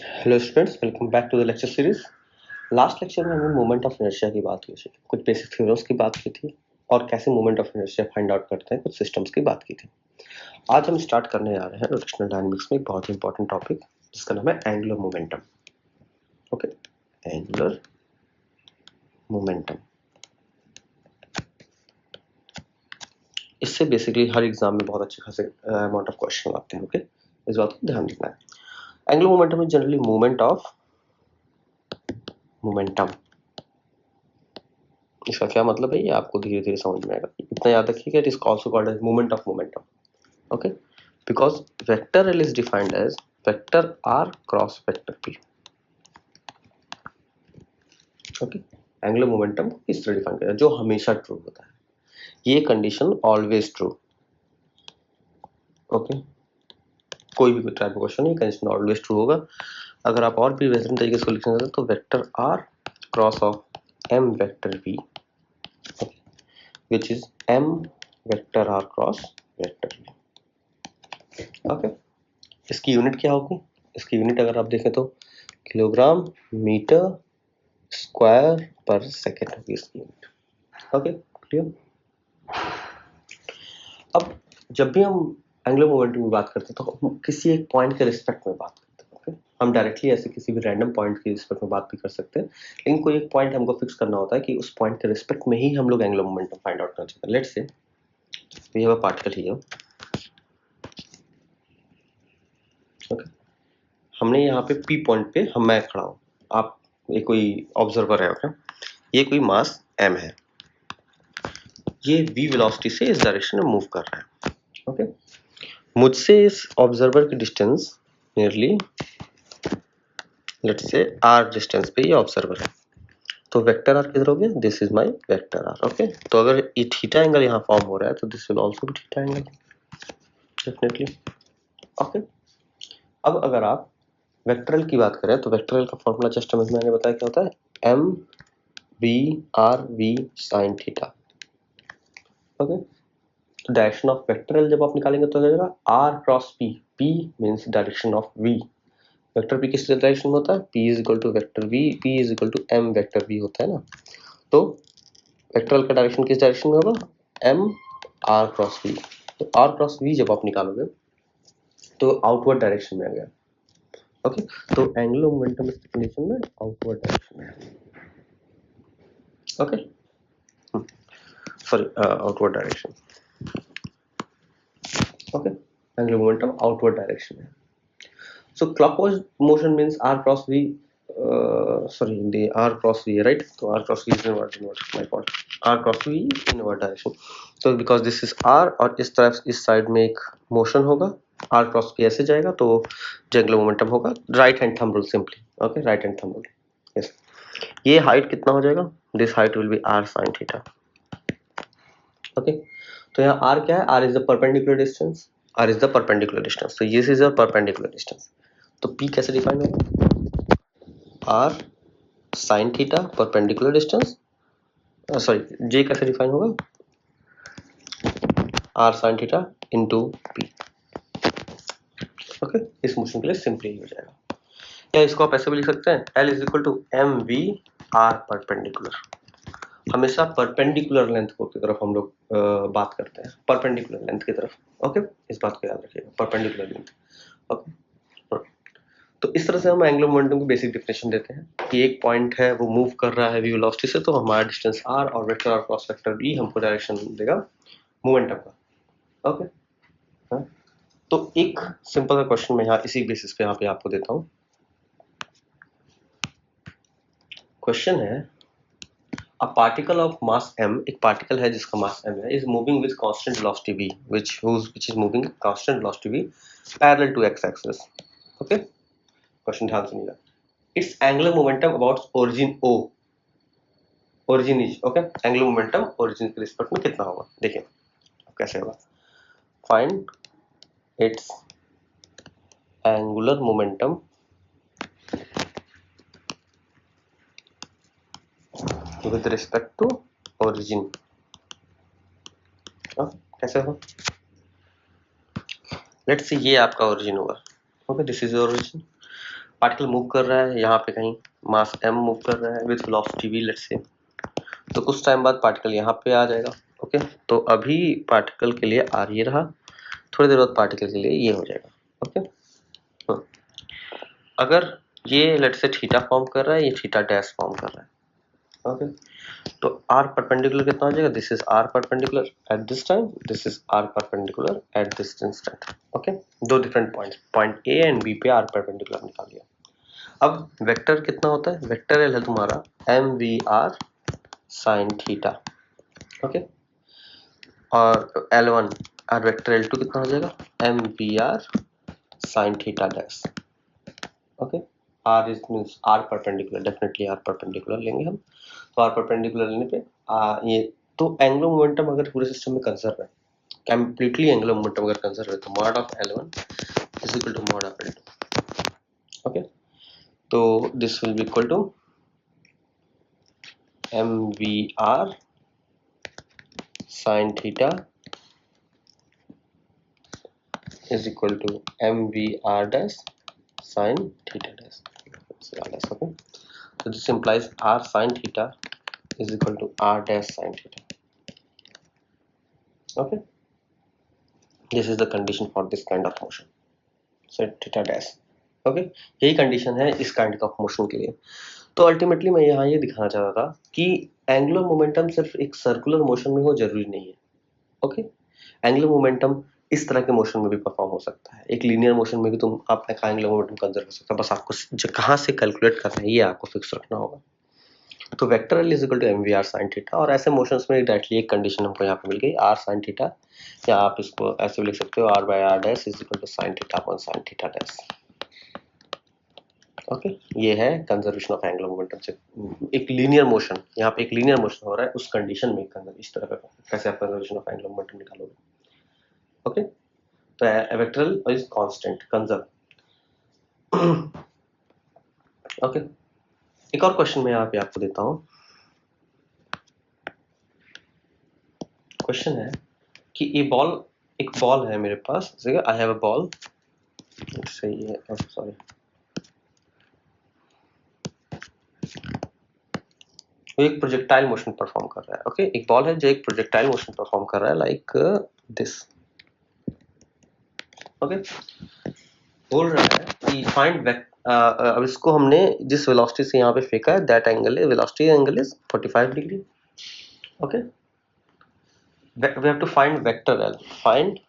Hello students, welcome back to the lecture series. Last lecture में हमने moment of inertia की बात की थी, कुछ बेसिक थ्योरम्स की बात की थी और कैसे moment of inertia find out करते हैं, कुछ सिस्टम्स की बात की थी। आज हम स्टार्ट करने जा रहे हैं रोटेशनल डायनामिक्स में एक बहुत ही इंपॉर्टेंट टॉपिक जिसका नाम है angular momentum. Okay, angular momentum. इससे बेसिकली हर एग्जाम में बहुत अच्छे खासे अमाउंट ऑफ क्वेश्चन आते हैं। ओके, इस बात को ध्यान रखना है। Angular momentum is generally movement of momentum. इसका क्या मतलब है ये आपको धीरे धीरे समझ में आएगा। इतना याद रखिएगा, it is also called as movement of momentum. Okay, because vector L is defined as vector are cross vector p. Okay, angular momentum इस तरह डिफाइन किया जो हमेशा ट्रू होता है। ये कंडीशन ऑलवेज ट्रू। ओके, कोई भी टाइप का क्वेश्चन ये कंडीशन ऑलवेज ट्रू होगा। अगर आप और भी बेहतरीन तरीके से लिखना चाहते हैं तो vector are cross of m vector v which is m vector r cross vector v। Okay, इसकी यूनिट क्या होगी? इसकी यूनिट अगर आप देखें तो kilogram metre square per second होगी इसकी यूनिट। Okay, clear. अब जब भी हम एंगुलर मोमेंटम की बात करते हैं तो हम किसी एक पॉइंट के रिस्पेक्ट में बात करते हैं। ओके, हम डायरेक्टली ऐसे किसी भी रैंडम पॉइंट के रिस्पेक्ट में बात भी कर सकते हैं, लेकिन कोई एक पॉइंट हमको फिक्स करना होता है कि उस पॉइंट के रिस्पेक्ट में ही हम लोग एंगुलर मोमेंटम फाइंड आउट करना चाहते हैं। Let's say we have a particle here। Okay, हमने यहाँ पे P पॉइंट पे मैं खड़ा हूँ, आप ये कोई ऑब्जर्वर है। ओके, ये कोई मास m है, ये v वेलोसिटी से इस डायरेक्शन में मूव कर रहा है। ओके, मुझसे इस ऑब्जर्वर की distance nearly let's say r distance पे ये ऑब्जर्वर है, तो वेक्टर आर किधर हो गया? This is my vector r. Okay, तो अगर ये थीटा एंगल यहाँ फॉर्म हो रहा है तो this will also be theta angle definitely. Okay, अब अगर आप वेक्टरल की बात करें तो वेक्टरल का फॉर्मूला जस्ट मैंने बताया क्या होता है, m we r v sine theta. Okay, तो डायरेक्शन ऑफ वेक्टरल जब आप निकालेंगे तो हो जाएगा r cross p. P means direction of v. Vector p किस डायरेक्शन में होता है? P is equal to vector v, p is equal to m vector v होता है ना। तो वेक्टरल का डायरेक्शन किस डायरेक्शन में होगा? M r cross v. तो आर क्रॉस वी जब आप निकालोगे तो आउटवर्ड डायरेक्शन में आ गया। ओके, तो एंगुलर मोमेंटम इस कंडीशन में आउटवर्ड डायरेक्शन में है। Okay, sorry, outward direction. Okay, angular momentum outward direction में। So clockwise motion means r cross v, sorry, the r cross v, right? So r cross v is inward, my fault. r cross v inward direction. So because this is r और इस तरफ इस side में एक motion होगा, r cross v ऐसे जाएगा तो एंगुलर मोमेंटम होगा right hand thumb rule simply. Okay, right hand thumb rule. Yes, ये हाइट कितना हो जाएगा? This height will be r sin theta. Okay, तो यहाँ r क्या है? r is the perpendicular distance, r is the perpendicular distance, so this is a perpendicular distance। तो P कैसे डिफाइन होगा? R sin theta perpendicular distance, sorry J कैसे define होगा? R sin theta into P। Okay, इस motion के लिए simply हो जाएगा। या इसको आप ऐसे भी लिख सकते हैं, L is equal to M we are perpendicular. हमेशा परपेंडिकुलर लेंथ की तरफ हम लोग बात करते हैं, परपेंडिकुलर लेंथ की तरफ। ओके, इस बात को याद रखिएगा, परपेंडिकुलर लेंथ। ओके, तो इस तरह से हम एंगुलर मोमेंटम की बेसिक डेफिनेशन देते हैं कि एक पॉइंट है वो मूव कर रहा है v वेलोसिटी से, तो हमारा डिस्टेंस r और vector r cross vector v हमको डायरेक्शन देगा मोमेंटम का। ओके, हाँ? तो एक सिंपल सा क्वेश्चन मैं यहाँ इसी बेसिस पे यहाँ पे आपको देता हूँ। क्वेश्चन है, a particle of mass m, एक पार्टिकल है जिसका मास m है, is moving with constant velocity v, which is moving constant velocity v parallel to x axis. Okay, question ध्यान सुनिएगा। Its angular momentum about origin O, origin is okay, angular momentum origin के respect में कितना होगा? देखिए कैसे होगा। Find its angular momentum with respect to origin. कैसे हो? लेट्स सी ये आपका ओरिजिन होगा। Okay, this is origin. Particle move कर रहा है यहाँ पे कहीं, मास m मूव कर रहा है with velocity v let's say, तो कुछ टाइम बाद पार्टिकल यहाँ पे आ जाएगा। ओके, तो अभी पार्टिकल के लिए r ये रहा, थोड़ी देर बाद पार्टिकल के लिए ये हो जाएगा। ओके, अगर ये लेट्स से थीटा फॉर्म कर रहा है, ये थीटा डैश फॉर्म कर रहा है। ओके, तो r परपेंडिकुलर कितना हो जाएगा, this is r perpendicular at this time, this is r perpendicular at this instant. Okay, दो different points, point a and b पे r परपेंडिकुलर निकाल लिया। अब वेक्टर कितना होता है, वेक्टर एल है तुम्हारा mvr sin थीटा। ओके, और L1 और वेक्टर L2 कितना हो जाएगा, mvr sin theta dash. Okay, r is means r perpendicular, definitely r perpendicular लेंगे हम, तो r परपेंडिकुलर लेने पे ये तो एंगुलर मोमेंटम अगर पूरे सिस्टम में कंजर्व है, कंप्लीटली एंगुलर मोमेंटम अगर कंजर्व है, तो mod of L1 is equal to mod of L2। Okay, तो this will be equal to mvr sin theta is equal to mvr dash sin theta dash। Okay, so this implies r sin theta is equal to r dash sin theta। Okay, this is the condition for this kind of motion, so theta dash। okay, यही condition है इस kind of motion के लिए। तो ultimately मैं यहाँ ये दिखाना चाह रहा था कि एंगुलर मोमेंटम सिर्फ एक सर्कुलर मोशन में हो जरूरी नहीं है। ओके, एंगुलर मोमेंटम इस तरह के मोशन में भी परफॉर्म हो सकता है, एक लीनियर मोशन में भी तुम अपना एंगुलर मोमेंटम कंजर्व कर सकते हो, बस आपको कहाँ से कैलकुलेट करना है ये आपको फिक्स रखना होगा। तो vector L is equal to M we r sine theta, और ऐसे मोशंस में डायरेक्टली एक कंडीशन हमको यहाँ पे मिल गई आर साइन थीटा, या आप इसको ऐसे भी लिख सकते हो r by r dash is equal to sine theta upon sine theta dash. Okay, ये है कंजर्वेशन ऑफ एंगुलर मोमेंटम से एक लीनियर मोशन, यहाँ पे एक लीनियर मोशन हो रहा है उस कंडीशन में इस तरह का कैसे आप कंजर्वेशन ऑफ एंगुलर मोमेंटम निकालोगे। ओके, तो vector is constant conserve. Okay, एक और क्वेश्चन मैं यहाँ पे आपको देता हूँ। क्वेश्चन है कि ये बॉल, एक बॉल है मेरे पास, आई हैव अ बॉल, सही है, सॉरी, वो एक प्रोजेक्टाइल मोशन परफॉर्म कर रहा है। ओके, एक बॉल है जो एक प्रोजेक्टाइल मोशन परफॉर्म कर रहा है लाइक दिस। ओके, बोल रहा है कि फाइंड अब इसको हमने जिस वेलोसिटी से यहाँ पे फेंका है दैट एंगल है, velocity angle is 45 degree. Okay, we have to find vector L, find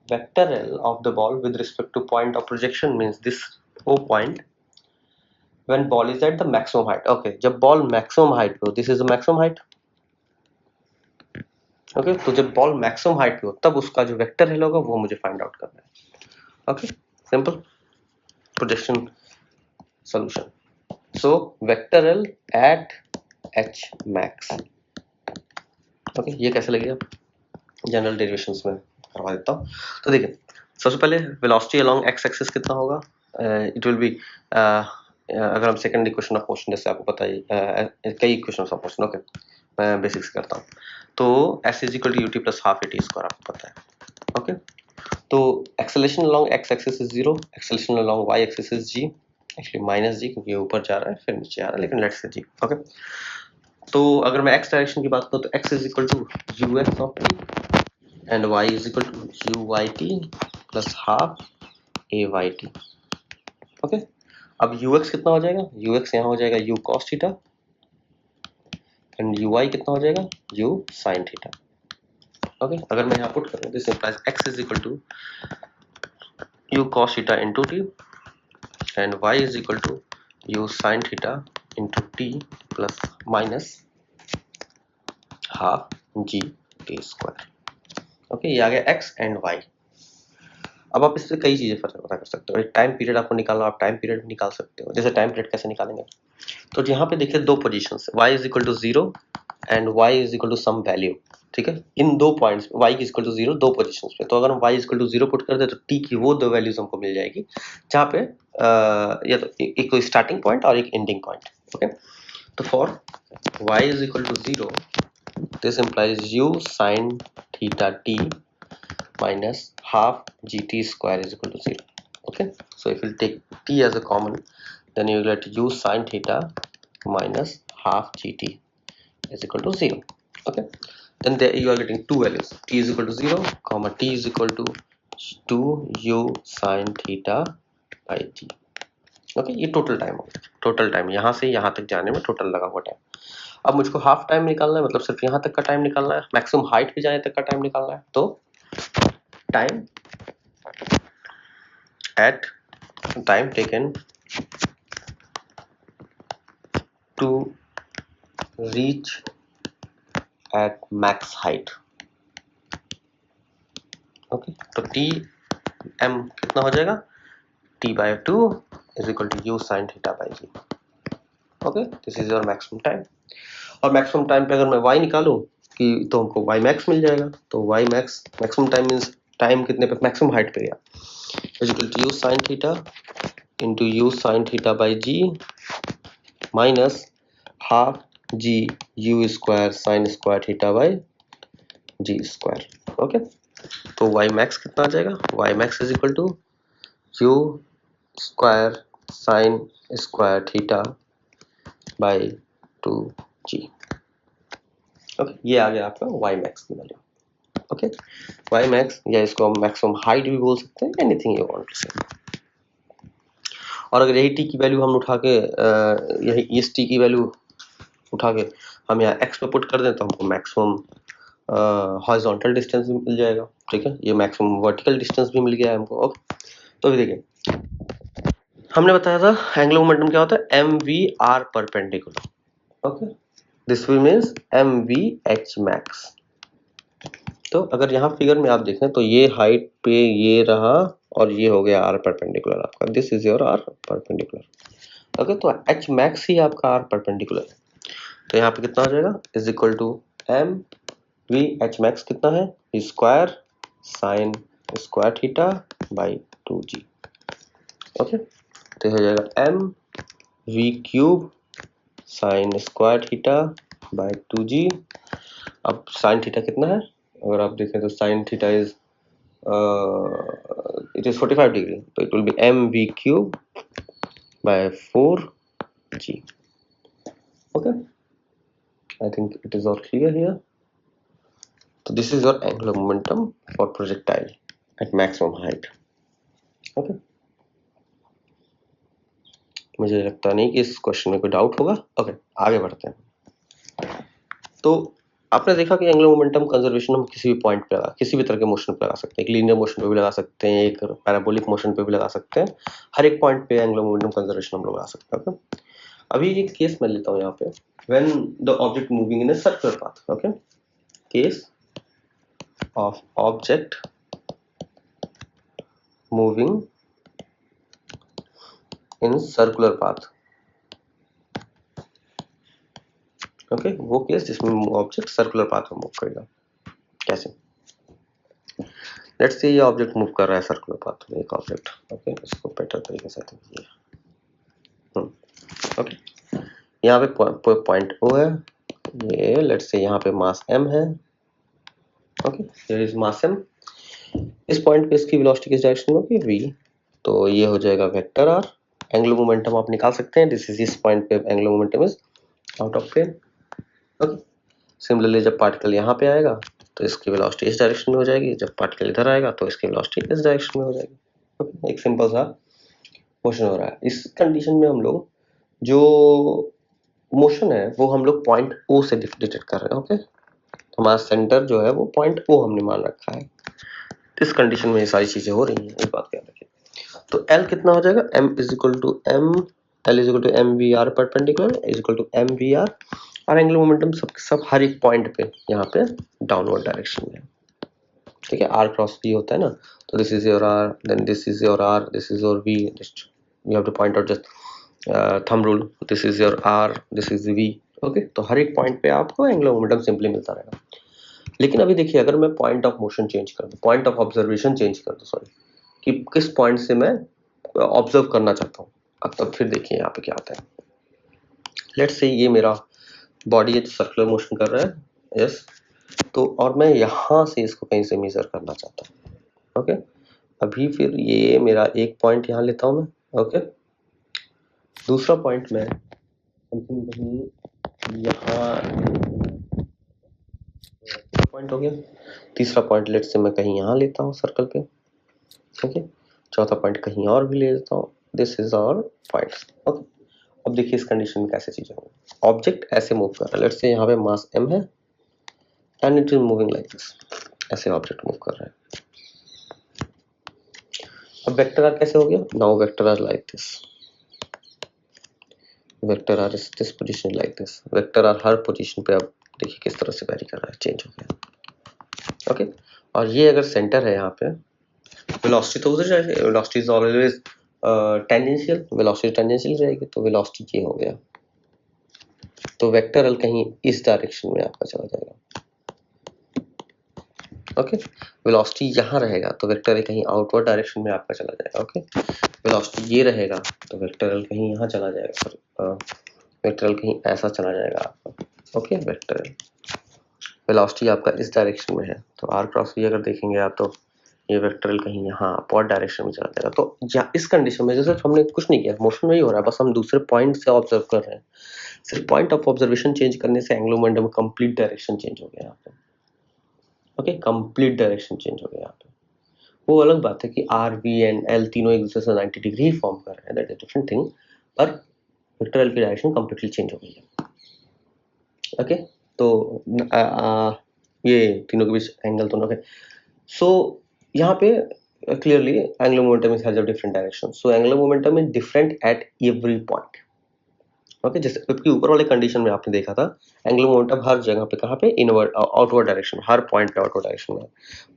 vector L of the ball with respect to point of projection, means this O point when ball is at the maximum height। okay, जब ball maximum height पे हो, this is the maximum height। Okay, तो जब ball maximum height पे हो तब उसका जो वेक्टर हेल होगा वो मुझे फाइंड आउट करना है। Okay, simple projection solution. So vector l at h max. Okay, ये कैसे लगेगा, जनरल डेरिवेशंस में करवा देता हूँ। तो देखिए, सबसे पहले वेलोसिटी अलोंग एक्स एक्सिस कितना होगा, इट विल बी, अगर हम सेकंड इक्वेशन ऑफ मोशन, जैसे आपको पता है कई इक्वेशन ऑफ मोशन। ओके, मैं बेसिक्स करता हूँ। तो s is equal to u t plus half a t square आपको पता है। ओके, तो acceleration along x axis is 0, acceleration along Y axis is g, actually minus g क्योंकि ये ऊपर जा रहा है फिर नीचे आ रहा है, लेकिन लेट्स से g। ओके, तो अगर मैं x डायरेक्शन की बात करूँ तो x is equal to u x of t and y is equal to u y t plus half a y t. Okay, अब ux कितना हो जाएगा, ux यहाँ हो जाएगा u cos theta and uy कितना हो जाएगा u sin थीटा। ओके, अगर मैं यहाँ पुट करूँ this implies x is equal to u cos theta into t and y is equal to u sin theta into t plus minus half g t square. Okay, ये आ गया x and y। अब आप इससे कई चीजें पता कर सकते हो, एक टाइम पीरियड आपको निकालना, आप टाइम पीरियड भी निकाल सकते हो। जैसे टाइम पीरियड कैसे निकालेंगे, तो यहाँ पे देखिए दो positions, y is equal to 0 and y is equal to some value. ठीक है, इन दो points y is equal to 0 दो पोजीशंस पे, तो अगर हम y is equal to 0 put कर दे तो t की वो दो वैल्यूज हमको मिल जाएगी जहाँ पे या तो एक तो स्टार्टिंग पॉइंट और एक एंडिंग पॉइंट। ओके, तो for y is equal to 0 this implies u sin theta t minus half gt square is equal to 0। Okay, so if you take t as a common, then you get u sin theta minus half gt is equal to 0. Okay, then there you are getting two values, t is equal to 0 comma t is equal to 2u sin theta by g. Okay, ये total time हो गया, total time यहाँ से यहाँ तक जाने में total लगा हुआ टाइम। अब मुझको हाफ टाइम निकालना है, मतलब सिर्फ यहाँ तक का टाइम निकालना है, मैक्सिमम हाइट पे जाने तक का टाइम निकालना है। तो time at time taken to reach at max height. Okay, तो टी एम कितना हो जाएगा, t by 2 is equal to u sine theta by g. Okay, this is your maximum time. और मैक्सिमम टाइम पे अगर मैं y निकालूं कि तो हमको y मैक्स मिल जाएगा। तो y max maximum time means time कितने पे, मैक्सिमम हाइट पे गया, is equal to u sine theta into u sine theta by g minus half g u square sine square theta by g square. Okay, तो y max कितना आ जाएगा, y max is equal to u square sine square theta by 2g। Okay, ये आ गया आपका y max की value. Okay, y max या इसको हम मैक्सिमम हाइट भी बोल सकते हैं, एनीथिंग यू वांट टू से। और अगर यही t की वैल्यू हम उठा के यही इस t की वैल्यू उठा के हम यहाँ x पे पुट कर दें तो हमको मैक्सिमम हॉरिजॉन्टल डिस्टेंस भी मिल जाएगा। ठीक है, ये मैक्सिमम वर्टिकल डिस्टेंस भी मिल गया है हमको। ओके, तो अभी देखिए हमने बताया था एंगुलर मोमेंटम क्या होता है, m we are perpendicular. Okay, this will means m v h max. तो अगर यहाँ फिगर में आप देखें तो ये हाइट पे ये रहा और ये हो गया आर परपेंडिकुलर आपका, this is your r perpendicular. Okay, तो एच मैक्स ही आपका आर परपेंडिकुलर है। तो यहाँ पे कितना हो जाएगा, is equal to M v h max कितना है, square sine square theta by 2g। Okay, तो हो जाएगा m v cube sine square theta by 2g। अब साइन थीटा कितना है, अगर आप देखें तो sine theta is it is 45 degree, so it will be mv cube by 4g. Okay, I think it is all clear here. So this is your angular momentum for projectile at maximum height. Okay, मुझे लगता नहीं कि इस question में कोई doubt होगा। Okay, आगे बढ़ते हैं। तो आपने देखा कि एंगुलर मोमेंटम कंजर्वेशन हम किसी भी पॉइंट पे लगा, किसी भी तरह के मोशन पे लगा सकते हैं, एक लीनियर मोशन पे भी लगा सकते हैं, एक पैराबोलिक मोशन पे भी लगा सकते हैं, हर एक पॉइंट पे एंगुलर मोमेंटम कंजर्वेशन हम लोग लगा सकते हैं। ओके, अभी एक केस मैं लेता हूँ यहाँ पे, when the object moving in a circular path. Okay, case of object moving in circular path. Okay, वो केस जिसमें ऑब्जेक्ट सर्कुलर पाथ में मूव करेगा। कैसे, लेट्स से ये ऑब्जेक्ट मूव कर रहा है सर्कुलर पाथ में, एक ऑब्जेक्ट। ओके, इसको बेटर तरीके से देखिए। ओके, यहाँ पे पॉइंट O है, ये लेट्स से यहाँ पे मास m है। Okay, here is mass m। इस पॉइंट पे इसकी वेलोसिटी किस डायरेक्शन में होगी, v। तो ये हो जाएगा वेक्टर r। एंगुलर मोमेंटम आप निकाल सकते हैं, दिस इज इस पॉइंट पे angular momentum is out of plane. Okay, similarly जब पार्टिकल यहाँ पे आएगा तो इसकी वेलोसिटी इस डायरेक्शन में हो जाएगी, जब पार्टिकल इधर आएगा तो इसकी वेलोसिटी इस डायरेक्शन में हो जाएगी। ओके, एक सिंपल सा मोशन हो रहा है। इस कंडीशन में हम लोग जो मोशन है वो हम लोग पॉइंट O से डिटेक्ट कर रहे हैं। ओके, हमारा सेंटर जो है वो पॉइंट O हमने मान रखा है। इस कंडीशन में ये सारी चीजें हो रही हैं, एक बात याद रखिए। तो L कितना हो जाएगा, M is equal to M, L is equal to M we are perpendicular is equal to M we r. और एंगुलर मोमेंटम सब हर एक पॉइंट पे यहाँ पे डाउनवर्ड डायरेक्शन में। ठीक है, R क्रॉस V होता है ना, तो this is your R, then this is your R, this is your V, you have to point out just thumb rule, this is your R, this is V। Okay, तो हर एक point पे आपको angular momentum simply मिलता रहेगा। लेकिन अभी देखिए, अगर मैं पॉइंट ऑफ मोशन चेंज कर दूं, पॉइंट ऑफ ऑब्जर्वेशन चेंज कर दूं, सॉरी, कि किस पॉइंट से मैं ऑब्जर्व करना चाहता हूँ, अब तब फिर देखिए यहाँ पे क्या आता है। लेट्स से ये मेरा बॉडी है, सर्कुलर मोशन कर रहा है, यस, तो और मैं यहाँ से इसको कहीं से मेजर करना चाहता हूँ। ओके, अभी फिर ये मेरा एक पॉइंट यहाँ लेता हूँ मैं, ओके। दूसरा पॉइंट मैं कहीं यहाँ, पॉइंट हो गया। तीसरा पॉइंट लेट से मैं कहीं यहाँ लेता हूँ सर्कल पे, ओके। चौथा पॉइंट कहीं और भी ले लेता हूँ। This is our points, okay. अब देखिए इस कंडीशन में कैसे चीजें होंगी। ऑब्जेक्ट ऐसे मूव कर रहा है, लेट्स से यहाँ पे मास m है and it is moving like this, ऐसे ऑब्जेक्ट मूव कर रहा है। अब वेक्टर आर कैसे हो गया, now vector R like this, vector R is this position like this. Vector R हर पोजीशन पे अब देखिए किस तरह से वेरी कर रहा है, चेंज हो गया, ओके। और ये अगर सेंटर है यहाँ पे, वेलोसिटी तो उधर जाएगी, velocity is always tangential, velocity tangential जाएगी, तो वेलोसिटी ये हो गया। तो वेक्टर एल कहीं इस डायरेक्शन में आपका चला जाएगा, ओके। वेलोसिटी यहाँ रहेगा तो वेक्टर एल कहीं आउटवर्ड डायरेक्शन में आपका चला जाएगा, ओके। वेलोसिटी ये रहेगा तो वेक्टर एल कहीं यहाँ चला जाएगा, सॉरी वेक्टर एल कहीं ऐसा चला जाएगा आपका, ओके। वेक्टर एल वेलोसिटी आपका इस डायरेक्शन में है, तो आर क्रॉस भी अगर देखेंगे आप तो ये वेक्टर एल कहीं यहाँ अपवर्ड डायरेक्शन में चला जाएगा। तो इस कंडीशन में जैसे हमने कुछ नहीं किया, मोशन नहीं हो रहा है, बस हम दूसरे पॉइंट से ऑब्जर्व कर रहे हैं। सिर्फ पॉइंट ऑफ ऑब्जर्वेशन चेंज करने से एंगुलर मोमेंटम में कंप्लीट डायरेक्शन चेंज हो गया यहाँ पे, ओके। कंप्लीट डायरेक्शन चेंज हो गया यहाँ पे। वो अलग बात है कि आर वी एंड एल तीनों एक दूसरे से 90 डिग्री फॉर्म कर रहे हैं, दैट इज डिफरेंट थिंग, पर वेक्टर एल की डायरेक्शन कंप्लीटली चेंज हो गई है, ओके। तो ये तीनों के बीच एंगल दोनों के, सो यहाँ पे clearly angular momentum is has a different direction, so angular momentum is different at every point, okay. जैसे क्योंकि ऊपर वाले कंडीशन में आपने देखा था एंगुलर मोमेंटम हर जगह पे कहाँ पे, इनवर्ड आउटवर्ड डायरेक्शन, हर पॉइंट पे आउटवर्ड डायरेक्शन में।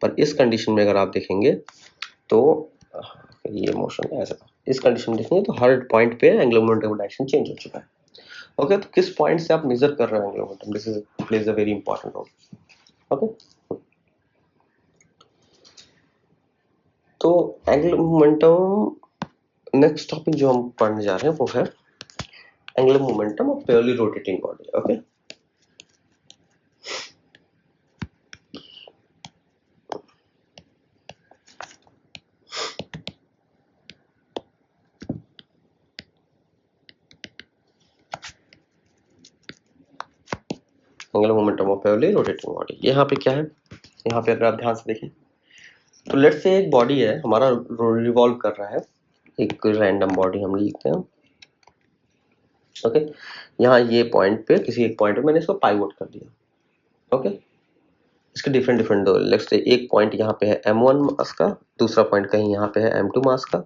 पर इस कंडीशन में अगर आप देखेंगे तो ये मोशन ऐसा, इस कंडीशन में देखेंगे तो हर पॉइंट पे एंगुलर मोमेंटम डायरेक्शन चेंज हो चुका है, ओके। तो किस पॉइंट से आप मेजर कर रहे हैं angular momentum, this is plays a very important role, okay. तो एंगुलर मोमेंटम नेक्स्ट टॉपिक जो हम पढ़ने जा रहे हैं वो है angular momentum of purely rotating body, okay. Angular momentum of purely rotating body, यहाँ पे क्या है, यहाँ पे अगर आप ध्यान से देखें तो लेट्स से एक बॉडी है हमारा रिवॉल्व कर रहा है, एक रैंडम बॉडी हम लिखते हैं, ओके। यहाँ ये पॉइंट पे किसी एक पॉइंट पे मैंने इसको पाइवोट कर दिया, ओके। इसके डिफरेंट डिफरेंट दो, लेट्स से एक पॉइंट यहाँ पे है m1 मास का, दूसरा पॉइंट कहीं यहाँ पे है m2 मास का।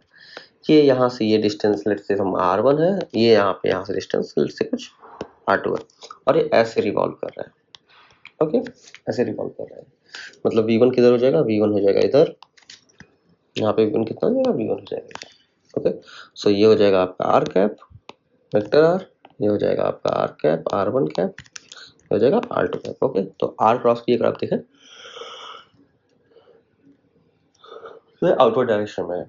ये यहाँ से ये डिस्टेंस लेट्स से हम r1 है, ये यहाँ से डिस्टेंस लेट्स से कुछ r2 है, और ये ऐसे रिवॉल्व कर रहा है, ओके। ऐसे रिवॉल्व कर रहा है, मतलब v1 किधर हो जाएगा, v1 हो जाएगा इधर, यहाँ पे v1 कितना हो जाएगा, v1 हो जाएगा, ओके। सो ये हो जाएगा आपका r कैप वेक्टर r, ये हो जाएगा आपका r कैप r1 कैप, हो जाएगा r2 कैप, ओके। तो r क्रॉस की अगर आप देखें तो आउटवर्ड डायरेक्शन में है,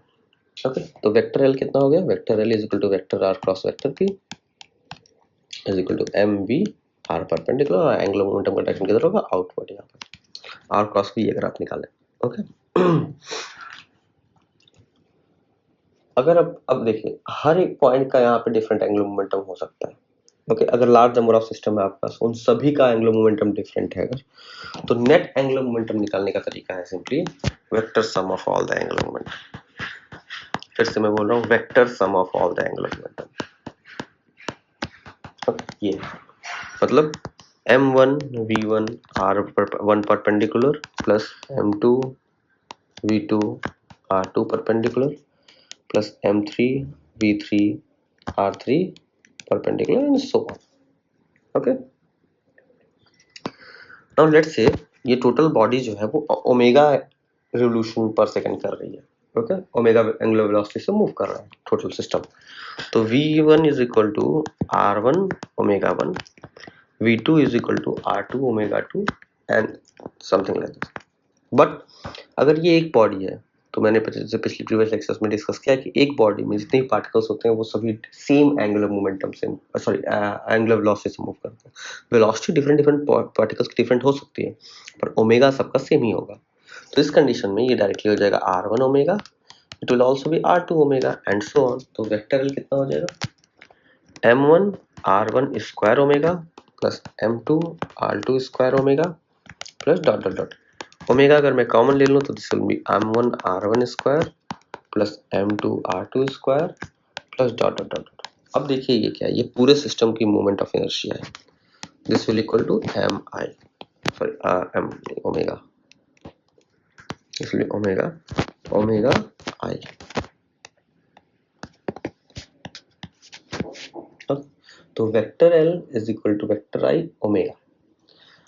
ओके। तो वेक्टर एल कितना हो गया, vector L is equal to vector are cross vector P is equal to M we are perpendicular, और एंगुलर मोमेंटम का डायरेक्शन किधर होगा, आउटवर्ड, यहाँ पर आर क्रॉस पी अगर आप निकालें, ओके। अगर अब देखिए हर एक पॉइंट का यहाँ पे डिफरेंट एंगुलर मोमेंटम हो सकता है, ओके। अगर लार्ज नंबर ऑफ सिस्टम है आपके पास, उन सभी का एंगुलर मोमेंटम डिफरेंट है, अगर तो नेट एंगुलर मोमेंटम निकालने का तरीका है simply vector sum of all the angular momentum. फिर से मैं बोल रहा हूँ vector sum of all the angular momentum, ये मतलब m1 v1 r1 perpendicular plus m2 v2 r2 perpendicular plus m3 v3 r3 perpendicular and so on, okay. Now let's say ये total body जो है वो ओमेगा रिवोल्यूशन पर सेकंड कर रही है, okay. Omega angular velocity से move कर रहा है टोटल सिस्टम। तो v1 is equal to r1 omega 1, v2 is equal to r2 omega 2 and something like this. But अगर ये एक बॉडी है तो मैंने पिछली प्रीवियस लेक्चर्स में डिस्कस किया कि एक बॉडी में जितने भी पार्टिकल्स होते हैं वो सभी सेम एंगुलर मोमेंटम से सॉरी एंगुलर वेलोसिटी से मूव करते हैं। वेलोसिटी डिफरेंट डिफरेंट पार्टिकल्स की डिफरेंट हो सकती है पर ओमेगा सबका सेम ही होगा। तो इस कंडीशन में ये डायरेक्टली हो जाएगा r1 omega it will also be r2 omega and so on. तो वेक्टर एल कितना हो जाएगा m1 r1 square omega plus m2 r2 square omega plus dot dot dot. Omega अगर मैं कॉमन ले लूँ तो this will B m1 r1 square plus m2 r2 square plus dot dot dot. अब देखिए ये क्या है, ये पूरे सिस्टम की मोमेंट ऑफ इनर्शिया है। This will equal to M I, sorry M omega, इसलिए ओमेगा ओमेगा आई। तो vector L is equal to vector I omega.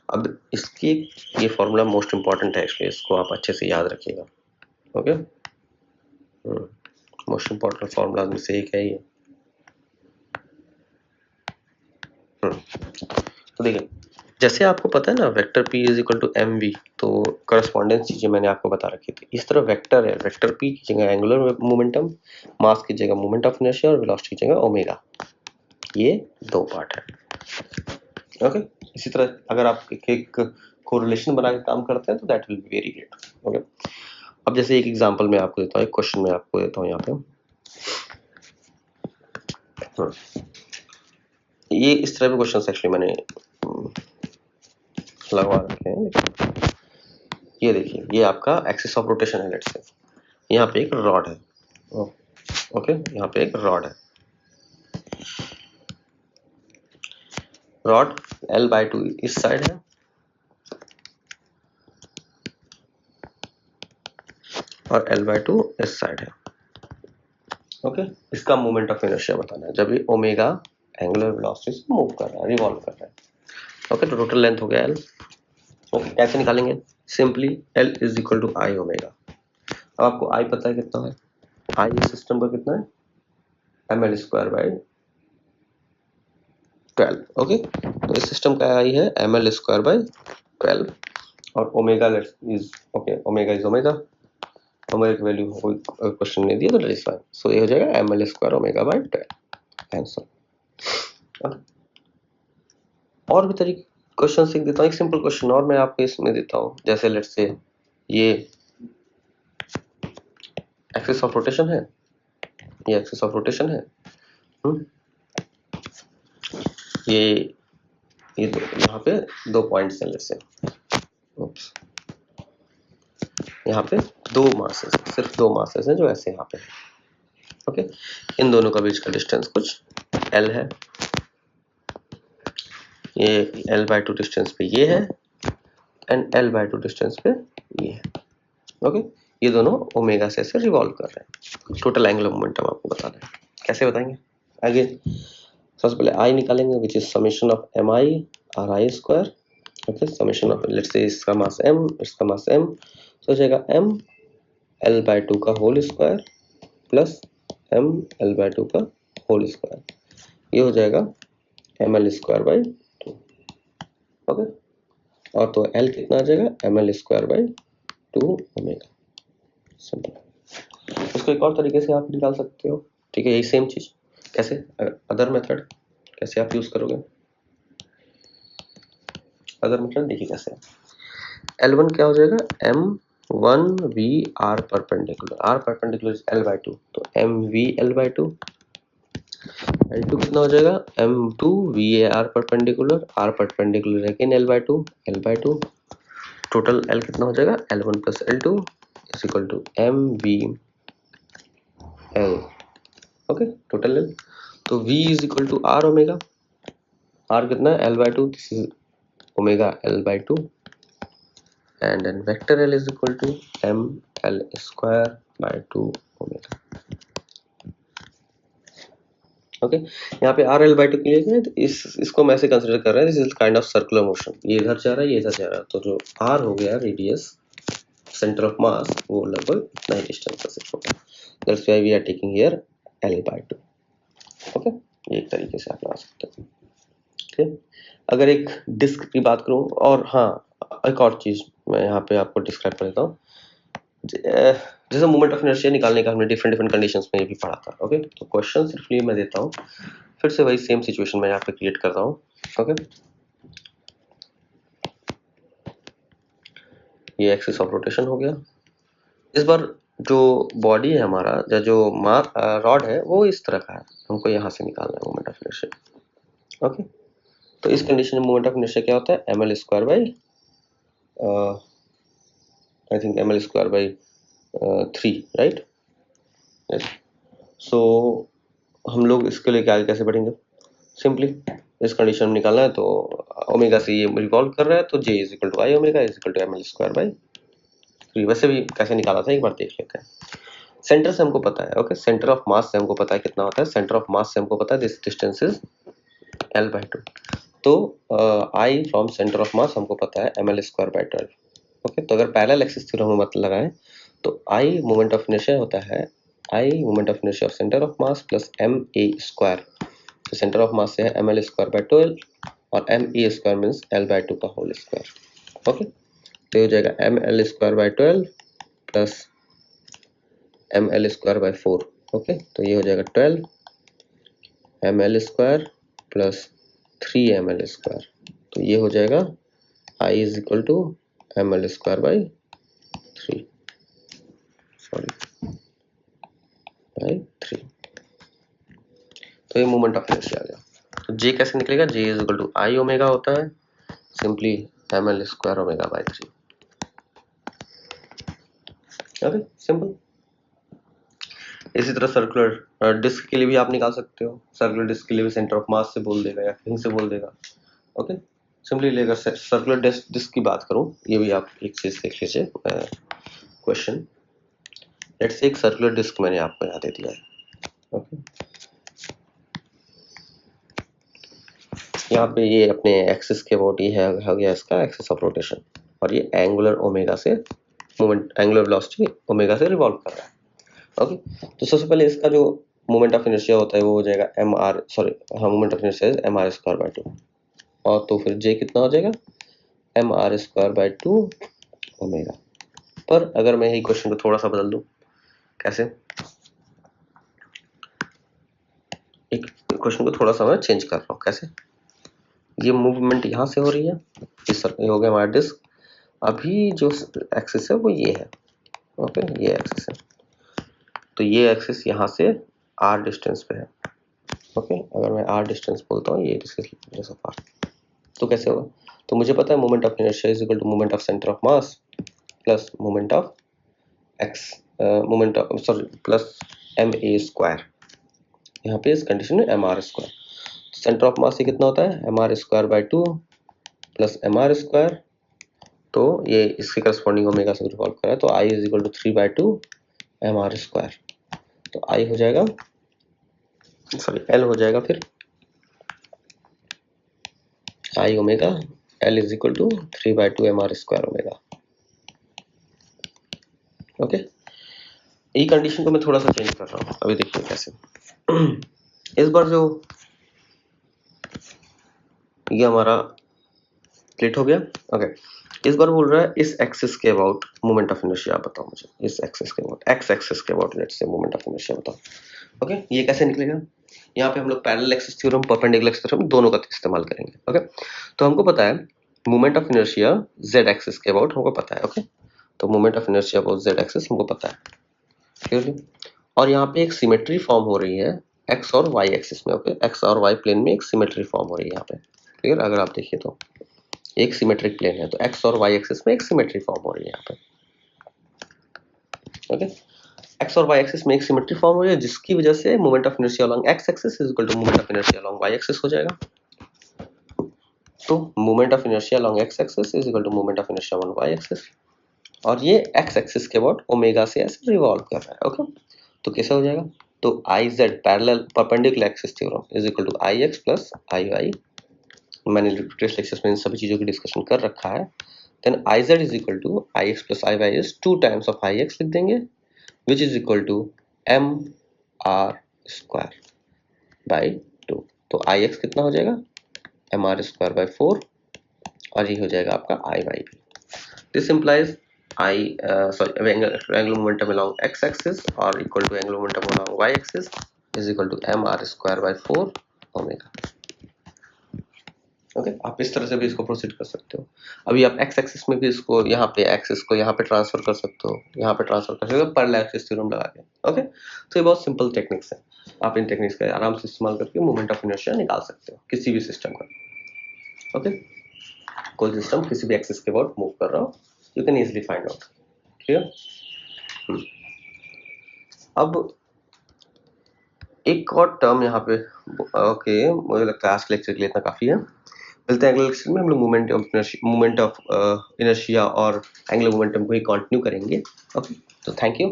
अब इसकी ये फॉर्मूला मोस्ट इंपॉर्टेंट है, इसलिए इसको आप अच्छे से याद रखिएगा। ओके, मोस्ट इंपॉर्टेंट फॉर्मूला में से एक है ये। तो देखिए, जैसे आपको पता है ना vector p is equal to M V, तो करस्पॉन्डेंस चीजें मैंने आपको बता रखी थी। इस तरह वेक्टर है, वेक्टर p की जगह एंगुलर मोमेंटम, मास की जगह मोमेंट ऑफ इनर्शिया और वेलोसिटी की जगह ओमेगा। ये दो पार्ट है। ओके, इसी तरह अगर आप एक कोरिलेशन बना के काम करते हैं तो that will be very great. Okay, अब जैसे एक एग्जांपल मैं आपको देता हूँ, एक क्वेश्चन मैं आपको देता हूँ यहाँ पे। ये इस तरह के क्वेश्चन एक्चुअली मैंने लगवा रखे हैं। ये देखिए, ये आपका एक्सिस ऑफ रोटेशन है। लेट्स से यहाँ पे एक रॉड है। ओके, यहाँ पे एक रॉड है। रॉड L/2 इस साइड है और L/2 इस साइड है। ओके, इसका मोमेंट ऑफ इनर्शिया बताना है जब ये ओमेगा एंगुलर वेलोसिटी से मूव कर रहा है, रिवॉल्व कर रहा है। ओके, तो टोटल लेंथ हो गया L। ओके, कैसे निकालेंगे? Simply L is equal to I omega. अब आपको I पता है कितना है, I इस सिस्टम का कितना है ml स्क्वायर बाई 12। ओके, तो इस सिस्टम का I है ml स्क्वायर बाई 12 और omega is okay, omega is omega, omega की वैल्यू कोई क्वेश्चन नहीं दिया तो दैट इज फाइन। सो ये हो जाएगा ml square omega by 12 answer. और भी तरीके क्वेश्चन सीख देता हूँ, एक सिंपल क्वेश्चन और मैं आपको इसमें देता हूँ। जैसे लेट्स से ये एक्सिस ऑफ रोटेशन है, ये एक्सिस ऑफ रोटेशन है। ये दो यहाँ पे दो पॉइंट्स हैं। जैसे यहाँ पे दो मासेस, सिर्फ दो मासेस हैं जो ऐसे यहाँ पे। ओके, इन दोनों का बीच का डिस्टेंस कुछ L है। ये L/2 डिस्टेंस पे ये है एंड L/2 डिस्टेंस पे ये है। ओके, ये दोनों ओमेगा से ऐसे रिवॉल्व कर रहे हैं। टोटल एंगुलर मोमेंटम आपको बता दें, कैसे बताएंगे? आगे सबसे पहले I निकालेंगे, which is summation of mi ri square. Okay, summation of let's say इसका मास m, इसका मास m, तो हो जाएगा m L/2 का whole square plus m L/2 का होल स्क्वायर। ये हो जाएगा ml स्क्वायर बाई 2। ओके, और तो L कितना आ जाएगा ml square by 2 omega. Simple. इसको एक और तरीके से आप निकाल सकते हो। ठीक है, यही सेम चीज। कैसे? अदर मेथड कैसे आप यूज करोगे? अदर मेथड देखिए कैसे। L1 क्या हो जाएगा m1v r perpendicular, r perpendicular is L/2, तो mv L/2। L2 कितना हो जाएगा m2 var perpendicular, r perpendicular again L/2। Total L कितना हो जाएगा L1 plus L2 is equal to mv L। Okay, total L। तो v is equal to r omega, r कितना है L/2, this is omega L/2 and then vector L is equal to ml square by 2 omega. Okay, यहाँ पे are L/2 के लिए तो इसको हम ऐसे कंसिडर कर रहे हैं, this is kind of circular motion. ये इधर जा रहा है, ये इधर जा रहा है, तो जो r हो गया रेडियस सेंटर ऑफ मास, वो लगभग इतना ही डिस्टेंस का सिर्फ होगा। That's why we are taking here L/2। Okay, ये एक तरीके से आप लगा सकते हैं। ठीक, अगर एक डिस्क की बात करूं, और हाँ एक और चीज मैं यहाँ पे आपको डिस्क्राइब कर देता हूँ। जैसे मोमेंट ऑफ इनर्शिया निकालने का हमने डिफरेंट कंडीशंस में ये भी पढ़ा था। ओके, तो क्वेश्चन सिर्फ ये मैं देता हूँ, फिर से वही सेम सिचुएशन मैं यहाँ पे क्रिएट कर रहा हूँ। ओके, ये एक्सिस ऑफ रोटेशन हो गया। इस बार जो बॉडी है हमारा या जो रॉड है वो इस तरह का है, हमको यहाँ से निकालना है मोमेंट ऑफ इनर्शिया। ओके, तो इस कंडीशन में मोमेंट ऑफ इनर्शिया क्या होता है, ml square by I think ml square by 3, right. Yes, so हम लोग इसके लिए क्या कैसे पढ़ेंगे, सिंपली इस कंडीशन में निकालना है तो ओमेगा से ये रिवॉल्व कर रहा है तो j is equal to I omega is equal to ml square by 3। वैसे भी कैसे निकाला था एक बार देख लेते हैं। सेंटर से हमको पता है, ओके, सेंटर ऑफ मास से हमको पता है कितना होता है, सेंटर ऑफ मास से हमको पता है दिस डिस्टेंस इज L/2। तो I फ्रॉम सेंटर ऑफ मास हमको पता है ml स्क्वायर बाई 12। ओके, तो अगर पैरेलल एक्सिस थ्योरम हम मतलब लगाएं तो I मोमेंट ऑफ इनर्शिया होता है I moment of inertia of center of mass plus ma square. तो सेंटर ऑफ मास से है ml स्क्वायर बाई 12 और ma स्क्वायर मीन्स L/2 का होल स्क्वायर। ओके, तो हो जाएगा ml square by 12 plus ml square by 4। Okay, तो ये हो जाएगा 12 ml square plus 3 ml square. तो ये हो जाएगा I is equal to ml square by 3, sorry by 3। तो ये मोमेंट ऑफ इनर्शिया आ गया। तो J कैसे निकलेगा, J is equal to I omega होता है simply ml square omega by 3। Okay, simple. इसी तरह सर्कुलर डिस्क के लिए भी आप निकाल सकते हो, सर्कुलर डिस्क के लिए भी सेंटर ऑफ मास से बोल देगा या कहीं से बोल देगा। ओके, सिंपली लेकर सर्कुलर डिस्क की बात करूं, ये भी आप एक चीज देख लीजिए क्वेश्चन। लेट्स से एक सर्कुलर डिस्क मैंने आपको यहाँ दे दिया है। ओके, यहाँ पे ये अपने एक्सिस के अबाउट ये है, हो गया इसका एक्सिस ऑफ रोटेशन, और ये एंगुलर ओमेगा से मोमेंट, एंगुलर वेलोसिटी ओमेगा से रिवॉल्व कर रहा है। ओके, तो सबसे पहले इसका जो मोमेंट ऑफ इनर्शिया होता है वो हो जाएगा moment of inertia M R square by 2, और तो फिर J कितना हो जाएगा M R square by 2 omega. पर अगर मैं यही क्वेश्चन को थोड़ा सा बदल दूं, कैसे, एक क्वेश्चन को थोड़ा सा मैं चेंज कर रहा हूँ, कैसे, ये मूवमेंट यहाँ से हो रही है, इस ये हो गया हमारा डिस्क, अभी जो एक्सिस है वो ये है। ओके, ये एक्सिस है, तो ये एक्सिस यहाँ से r डिस्टेंस पे है। ओके, अगर मैं r डिस्टेंस बोलता हूँ, ये डिस्टेंस ऑफ r, तो कैसे होगा, तो मुझे पता है moment of inertia is equal to moment of center of mass plus moment of X moment of sorry plus ma square. यहाँ पे इस कंडीशन में mr square, center of mass से कितना होता है mr square by 2 plus mr square, तो ये इसके करस्पॉन्डिंग ओमेगा से रिवॉल्व कर रहा है, तो I is equal to 3/2 mr square. तो I हो जाएगा, सॉरी L हो जाएगा फिर I omega, L is equal to 3/2 mr square omega. Okay, ये कंडीशन को मैं थोड़ा सा चेंज कर रहा हूँ, अभी देखिए कैसे। इस बार जो ये हमारा प्लेट हो गया। ओके, इस बार बोल रहा है इस एक्सिस के अबाउट मोमेंट ऑफ इनर्शिया बताओ मुझे, इस एक्सिस के अबाउट, एक्स एक्सिस के about let's say moment of inertia बताओ। ओके, ये कैसे निकलेगा, यहाँ पे हम लोग parallel axis theorem, perpendicular axis theorem दोनों का इस्तेमाल करेंगे। ओके, तो हमको पता है moment of inertia Z axis के अबाउट हमको पता है। ओके, तो moment of inertia about Z axis हमको पता है क्लियरली, और यहाँ पे एक सिमेट्री फॉर्म हो रही है एक्स और वाई एक्सिस में। ओके, एक्स और वाई प्लेन में एक सिमेट्री फॉर्म हो रही है यहाँ पे, क्लियर, अगर आप देखिए तो एक सिमेट्रिक प्लेन है, तो एक्स और वाई एक्सिस में एक सिमेट्री फॉर्म हो रही है यहाँ पे। ओके, एक्स और वाई एक्सिस में एक सिमेट्री फॉर्म हो रही है, जिसकी वजह से moment of inertia along x axis is equal to moment of inertia along Y axis हो जाएगा। तो moment of inertia along x axis is equal to moment of inertia on Y axis, और ये एक्स एक्सिस के about omega से ऐसे revolve कर रहा है। ओके, तो कैसे हो जाएगा, तो I Z parallel perpendicular axis theorem is equal to I X plus I Y, मैंने प्रीवियस लेक्चर्स में इन सभी चीजों की डिस्कशन कर रखा है। Then I Z is equal to I X plus I Y is 2 times of I X लिख देंगे, which is equal to M R square by 2। तो आई एक्स कितना हो जाएगा एम आर स्क्वायर बाई 4, और ये हो जाएगा आपका आई वाई भी। This implies angular momentum along x axis or equal to angular momentum along y axis is equal to mr square by 4 omega. Okay आप इस तरह से भी इसको प्रोसीड कर सकते हो। अभी आप एक्स एक्सिस में भी इसको यहाँ पे एक्सिस को यहाँ पे ट्रांसफर कर सकते हो, यहाँ पे ट्रांसफर कर सकते हो पैरेलल एक्सिस थ्योरम लगा के। ओके तो ये बहुत सिंपल टेक्निक्स है, आप इन टेक्निक्स का आराम से इस्तेमाल करके मोमेंट ऑफ इनर्शिया निकाल सकते हो किसी भी सिस्टम का। ओके कोई सिस्टम किसी भी एक्सिस के अबाउट मूव कर रहा हो, you can easily find out. Clear? अब एक और टर्म यहाँ पे, ओके मुझे लगता है आज के लेक्चर के लिए इतना काफी है। मिलते हैं अगले लेक्चर में, हम लोग मोमेंट ऑफ इनर्शिया और एंगुलर मोमेंटम को ही कंटिन्यू करेंगे। ओके तो थैंक यू।